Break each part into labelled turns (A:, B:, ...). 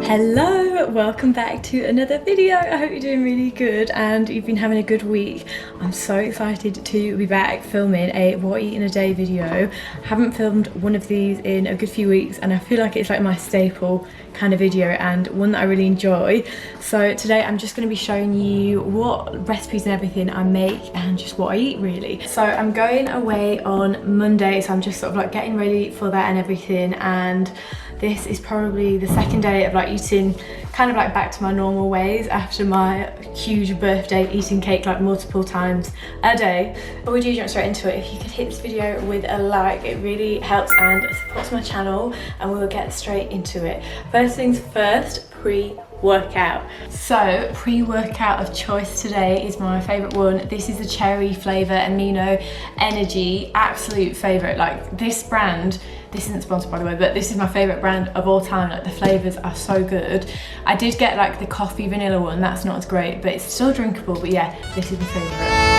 A: Hello, welcome back to another video. I hope you're doing really good and you've been having a good week. I'm so excited to be back filming a what I eat in a day video. I haven't filmed one of these in a good few weeks and I feel like it's like my staple kind of video and one that I really enjoy. So today I'm just going to be showing you what recipes and everything I make and just what I eat really. So I'm going away on Monday, so I'm just sort of like getting ready for that and everything, and this is probably the second day of like eating kind of like back to my normal ways after my huge birthday, eating cake like multiple times a day. But we do jump straight into it. If you could hit this video with a like, it really helps and supports my channel, and we will get straight into it. First things first, pre-workout. So pre-workout of choice today is my favorite one. This is the cherry flavor amino energy, absolute favorite. Like this brand, this isn't sponsored by the way, but this is my favorite brand of all time. Like the flavors are so good. I did get like the coffee vanilla one, that's not as great, but it's still drinkable. But yeah, this is my favorite.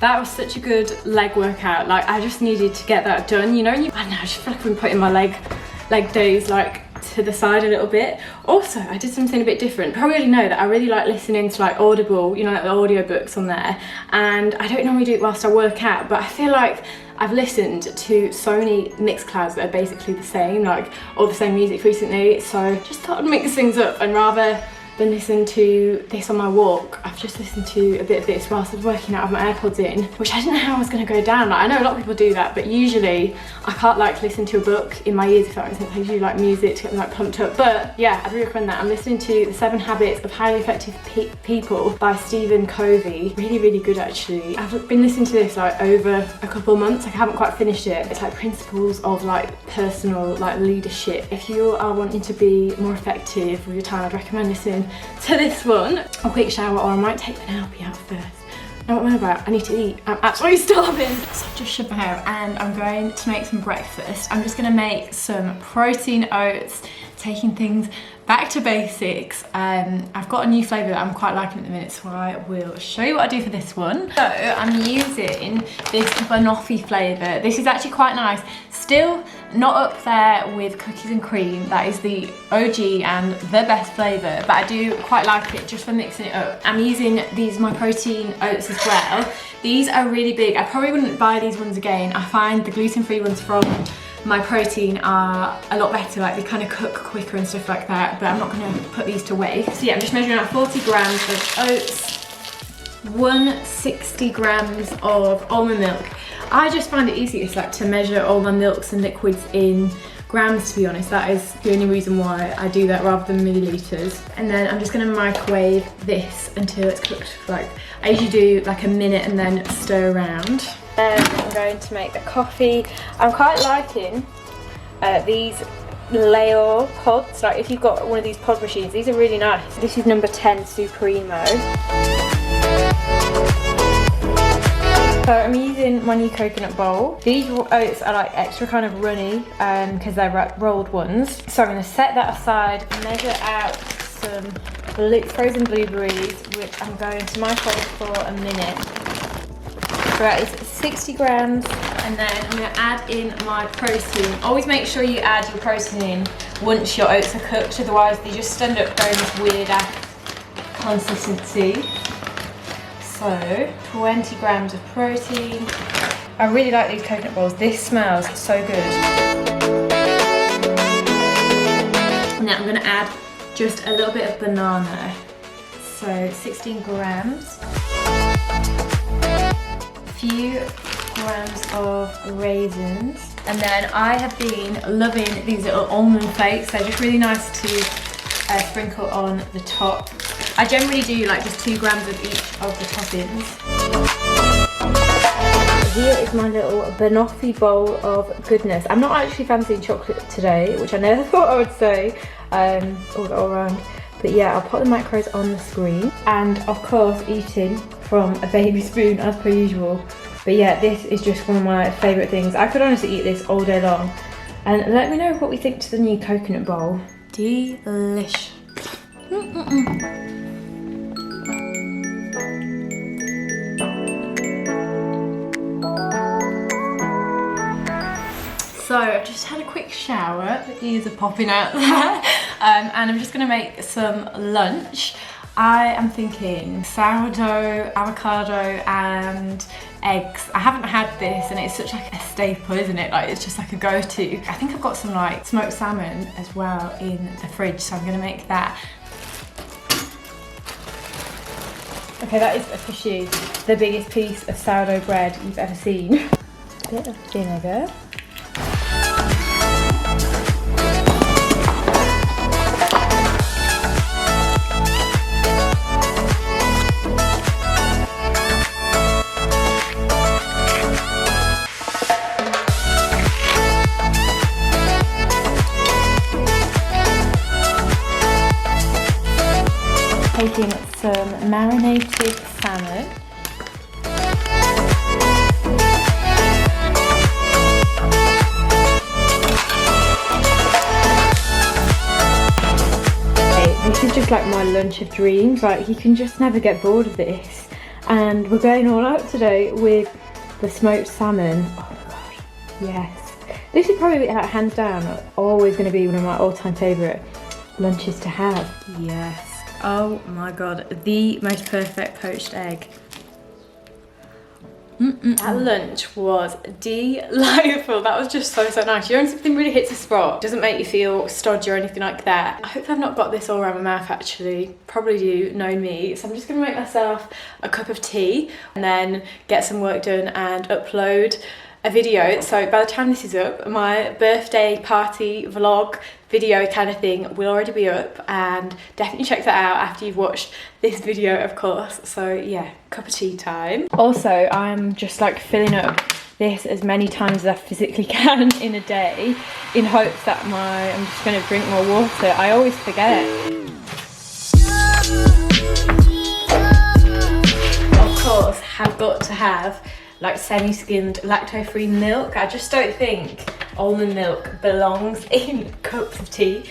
A: That was such a good leg workout. Like I just needed to get that done, you know. And I don't know, I just feel like I've been putting my leg days like to the side a little bit. Also, I did something a bit different. Probably already know that I really like listening to like Audible, you know, like the audiobooks on there. And I don't normally do it whilst I work out, but I feel like I've listened to so many Mixclouds that are basically the same, like all the same music recently. So just thought I'd mix things up, and rather than listen to this on my walk, I've just listened to a bit of this whilst I was working out with my AirPods in, which I didn't know how I was going to go down. Like, I know a lot of people do that, but usually I can't like listen to a book in my ears, if that makes sense. I usually like music to get me like pumped up. But yeah, I'd really recommend that. I'm listening to The 7 Habits of Highly Effective People by Stephen Covey. Really good actually. I've been listening to this like over a couple of months. Like I haven't quite finished it. It's like principles of like personal like leadership. If you are wanting to be more effective with your time, I'd recommend listening to this one. A quick shower, or I might take Penelope out first. Know what I'm on about? I need to eat. I'm absolutely starving. So I've just shoved my hair and I'm going to make some breakfast. I'm just gonna make some protein oats, taking things back to basics. I've got a new flavour that I'm quite liking at the minute, so I will show you what I do for this one. So I'm using this banoffee flavour. This is actually quite nice. Still not up there with cookies and cream. That is the OG and the best flavour, but I do quite like it just for mixing it up. I'm using these my protein oats as well. These are really big. I probably wouldn't buy these ones again. I find the gluten-free ones from My Protein are a lot better, like they kind of cook quicker and stuff like that, but I'm not going to put these to waste. So yeah, I'm just measuring out 40 grams of oats, 160 grams of almond milk. I just find it easiest like to measure all my milks and liquids in grams, to be honest. That is the only reason why I do that rather than millilitres. And then I'm just going to microwave this until it's cooked. Like I usually do like a minute and then stir around. I'm going to make the coffee. I'm quite liking these Layer pods. Like if you've got one of these pod machines, these are really nice. This is number 10 Supremo. So I'm using my new coconut bowl. These oats are like extra kind of runny because they're rolled ones. So I'm going to set that aside, measure out some frozen blueberries, which I'm going to microwave for a minute. So that is 60 grams, and then I'm going to add in my protein. Always make sure you add your protein in once your oats are cooked, otherwise they just end up going this weird consistency. So 20 grams of protein. I really like these coconut bowls. This smells so good. And then I'm going to add just a little bit of banana. So 16 grams. Few grams of raisins, and then I have been loving these little almond flakes. They're just really nice to sprinkle on the top. I generally do like just 2 grams of each of the toppings. here is my little banoffee bowl of goodness. I'm not actually fancying chocolate today, which I never thought I would say all around. But yeah, I'll put the macros on the screen. And of course, eating from a baby spoon as per usual. But yeah, this is just one of my favourite things. I could honestly eat this all day long. And let me know what we think to the new coconut bowl. Delish. So I've just had a quick shower, the ears are popping out there, and I'm just gonna make some lunch. I am thinking sourdough, avocado and eggs. I haven't had this and it's such like a staple, isn't it? Like it's just like a go-to. I think I've got some like smoked salmon as well in the fridge, so I'm gonna make that. Okay, that is officially the biggest piece of sourdough bread you've ever seen. A bit of vinegar. Taking some marinated salmon. This is just like my lunch of dreams. Like you can just never get bored of this. And we're going all out today with the smoked salmon. Oh my god, yes. This is probably like, hands down always going to be one of my all-time favourite lunches to have. Yes. Oh my god, the most perfect poached egg. That lunch was delightful. That was just so nice. You know when something really hits a spot, doesn't make you feel stodgy or anything like that. I hope I've not got this all around my mouth actually. Probably do, know me. So I'm just gonna make myself a cup of tea and then get some work done and upload a video. So by the time this is up, my birthday party vlog video kind of thing will already be up, and definitely check that out after you've watched this video, of course. So yeah, cup of tea time. Also, I'm just like filling up this as many times as I physically can in a day in hopes that I'm just going to drink more water. I always forget. Of course, have got to have like semi-skimmed lactose-free milk. I just don't think almond milk belongs in cups of tea.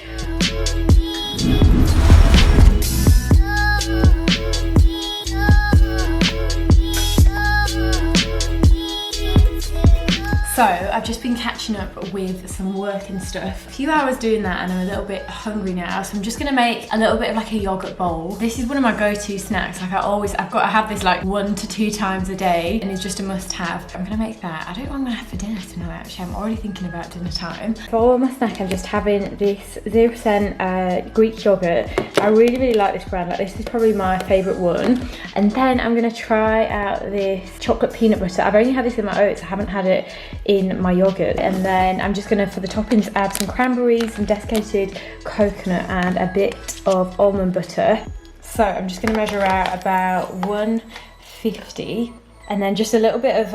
A: So I've just been catching up with some work and stuff. A few hours doing that and I'm a little bit hungry now, so I'm just gonna make a little bit of like a yogurt bowl. This is one of my go-to snacks. Like I've got to have this like 1 to 2 times a day, and it's just a must-have. I'm gonna make that. I don't know what I'm gonna have for dinner tonight actually. I'm already thinking about dinner time. For my snack, I'm just having this 0% Greek yogurt. I really like this brand. Like this is probably my favourite one. And then I'm gonna try out this chocolate peanut butter. I've only had this in my oats. I haven't had it in my yogurt. And then I'm just gonna, for the toppings, add some cranberries, some desiccated coconut and a bit of almond butter. So I'm just gonna measure out about 150 and then just a little bit of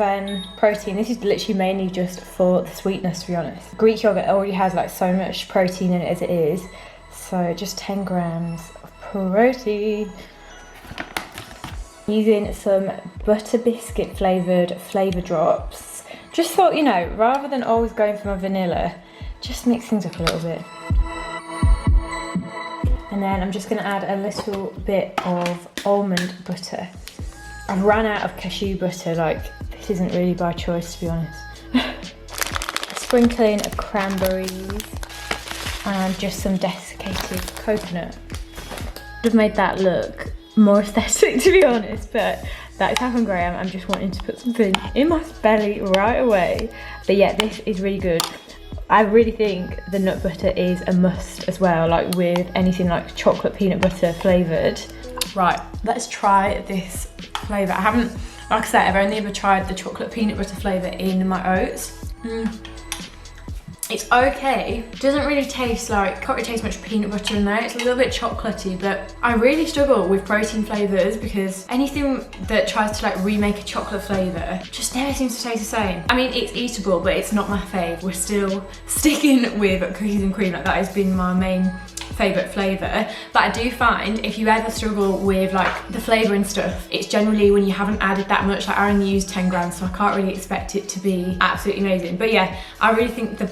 A: protein. This is literally mainly just for the sweetness, to be honest. Greek yogurt already has like so much protein in it as it is. So just 10 grams of protein. Using some butter biscuit flavoured flavour drops. Just thought, you know, rather than always going for my vanilla, just mix things up a little bit. And then I'm just gonna add a little bit of almond butter. I've run out of cashew butter, like this isn't really by choice, to be honest. A sprinkling of cranberries and just some desiccated coconut. I've made that look more aesthetic, to be honest, but that is how hungry I am. I'm just wanting to put something in my belly right away. But yeah, this is really good. I really think the nut butter is a must as well, like with anything like chocolate peanut butter flavoured. Right, let's try this flavour. I haven't, like I said, I've only ever tried the chocolate peanut butter flavour in my oats. It's okay. It doesn't really taste like, can't really taste much peanut butter in there. It's a little bit chocolatey, but I really struggle with protein flavours because anything that tries to like remake a chocolate flavour just never seems to taste the same. I mean, it's eatable, but it's not my fave. We're still sticking with cookies and cream. Like that has been my main favourite flavour. But I do find if you ever struggle with like the flavour and stuff, it's generally when you haven't added that much. Like I only used 10 grams, so I can't really expect it to be absolutely amazing. But yeah, I really think the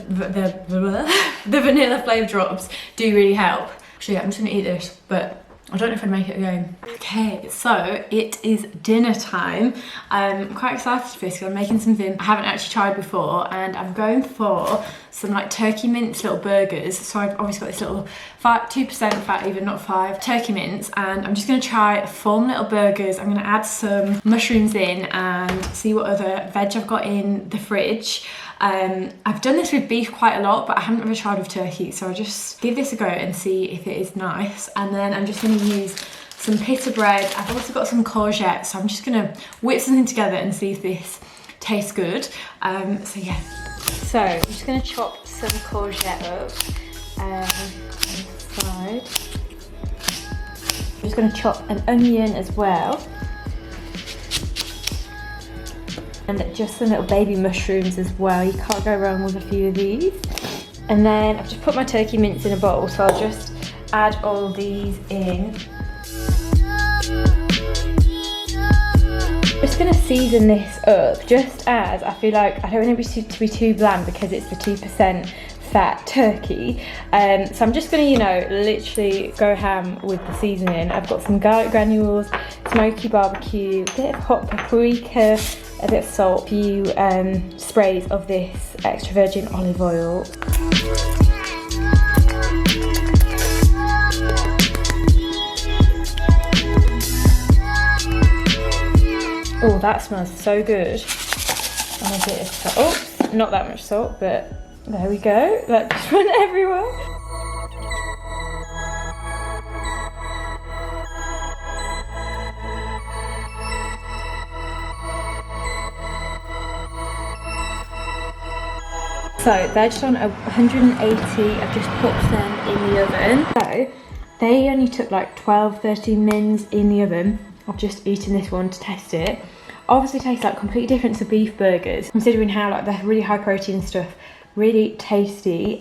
A: vanilla flavour drops do really help. Actually, I'm just gonna eat this, but I don't know if I'd make it again. Okay, so it is dinner time. I'm quite excited for this because I'm making something I haven't actually tried before, and I'm going for some like turkey mince little burgers. So I've obviously got this little 2% fat, even not 5, turkey mince, and I'm just gonna try 4 little burgers. I'm gonna add some mushrooms in and see what other veg I've got in the fridge. I've done this with beef quite a lot, but I haven't ever tried with turkey, so I'll just give this a go and see if it is nice. And then I'm just going to use some pita bread. I've also got some courgette, so I'm just going to whip something together and see if this tastes good. So yeah. So I'm just going to chop some courgette up on the side. I'm just going to chop an onion as well. And just some little baby mushrooms as well. You can't go wrong with a few of these. And then I've just put my turkey mince in a bowl, so I'll just add all these in. Just gonna season this up, just as I feel like I don't want it to be too bland because it's the 2% fat turkey. So I'm just gonna, you know, literally go ham with the seasoning. I've got some garlic granules, smoky barbecue, a bit of hot paprika, a bit of salt, a few sprays of this extra virgin olive oil. Oh, that smells so good. And a bit of salt. Oh, not that much salt, but there we go. That just went everywhere. So they're just on 180, I've just popped them in the oven. So they only took like 12-13 mins in the oven. I've just eaten this one to test it. Obviously tastes like completely different to beef burgers, considering how like they're really high protein stuff, really tasty.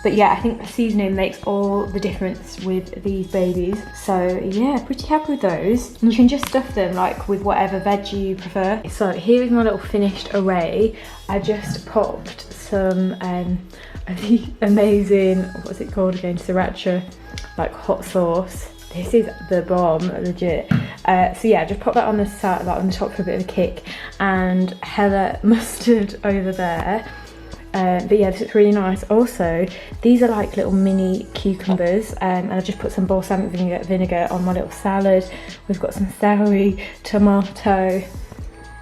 A: But yeah, I think the seasoning makes all the difference with these babies. So yeah, pretty happy with those. And you can just stuff them like with whatever veg you prefer. So here is my little finished array. I just popped some of the amazing, what's it called again, sriracha, like hot sauce. This is the bomb, legit. So yeah, just pop that on the side, like on the top for a bit of a kick, and hella mustard over there. But yeah, this looks really nice. Also, these are like little mini cucumbers, and I've just put some balsamic vinegar on my little salad. We've got some celery, tomato.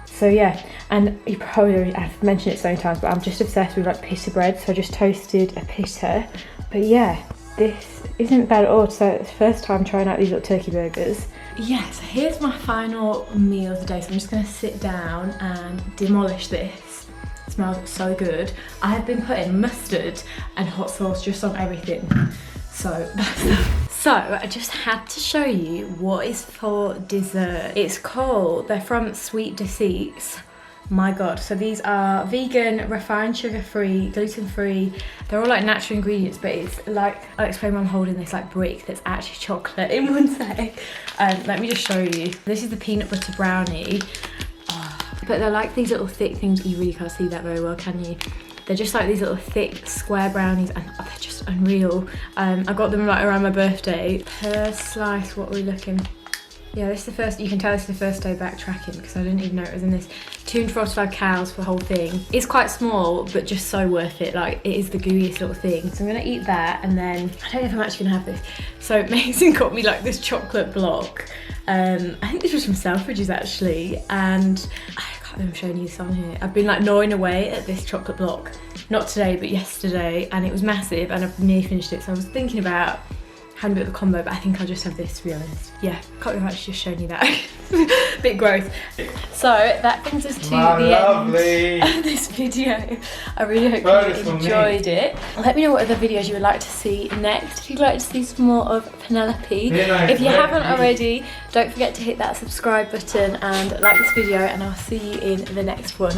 A: So yeah, and you probably, I've mentioned it so many times, but I'm just obsessed with like pita bread, so I just toasted a pita. But yeah, this isn't bad at all. So it's the first time trying out these little turkey burgers. Yeah, so here's my final meal of the day. So I'm just gonna sit down and demolish this. It smells so good. I have been putting mustard and hot sauce just on everything. So that's that. So I just had to show you what is for dessert. It's called, they're from Sweet Deceits. My god, so these are vegan, refined, sugar-free, gluten-free. They're all like natural ingredients, but it's like, I'll explain why I'm holding this like brick that's actually chocolate in one sec. Let me just show you. This is the peanut butter brownie. But they're like these little thick things. You really can't see that very well, can you? They're just like these little thick square brownies, and they're just unreal. I got them like around my birthday. Per slice, what are we looking? Yeah, this is the first, you can tell this is the first day backtracking because I didn't even know it was in this. 245 calories for the whole thing. It's quite small, but just so worth it. Like, it is the gooeyest little thing. So I'm gonna eat that, and then, I don't know if I'm actually gonna have this. So Mason got me like this chocolate block. I think this was from Selfridges actually, and I can't remember showing you this on here. I've been like gnawing away at this chocolate block. Not today, but yesterday, and it was massive, and I've nearly finished it. So I was thinking about had a bit of a combo, but I think I'll just have this, to be honest. Yeah, can't be much just showing you that. Bit gross. So that brings us to the end of this video. I really hope you enjoyed it. Let me know what other videos you would like to see next. If you'd like to see some more of Penelope. If you haven't already, don't forget to hit that subscribe button and like this video, and I'll see you in the next one.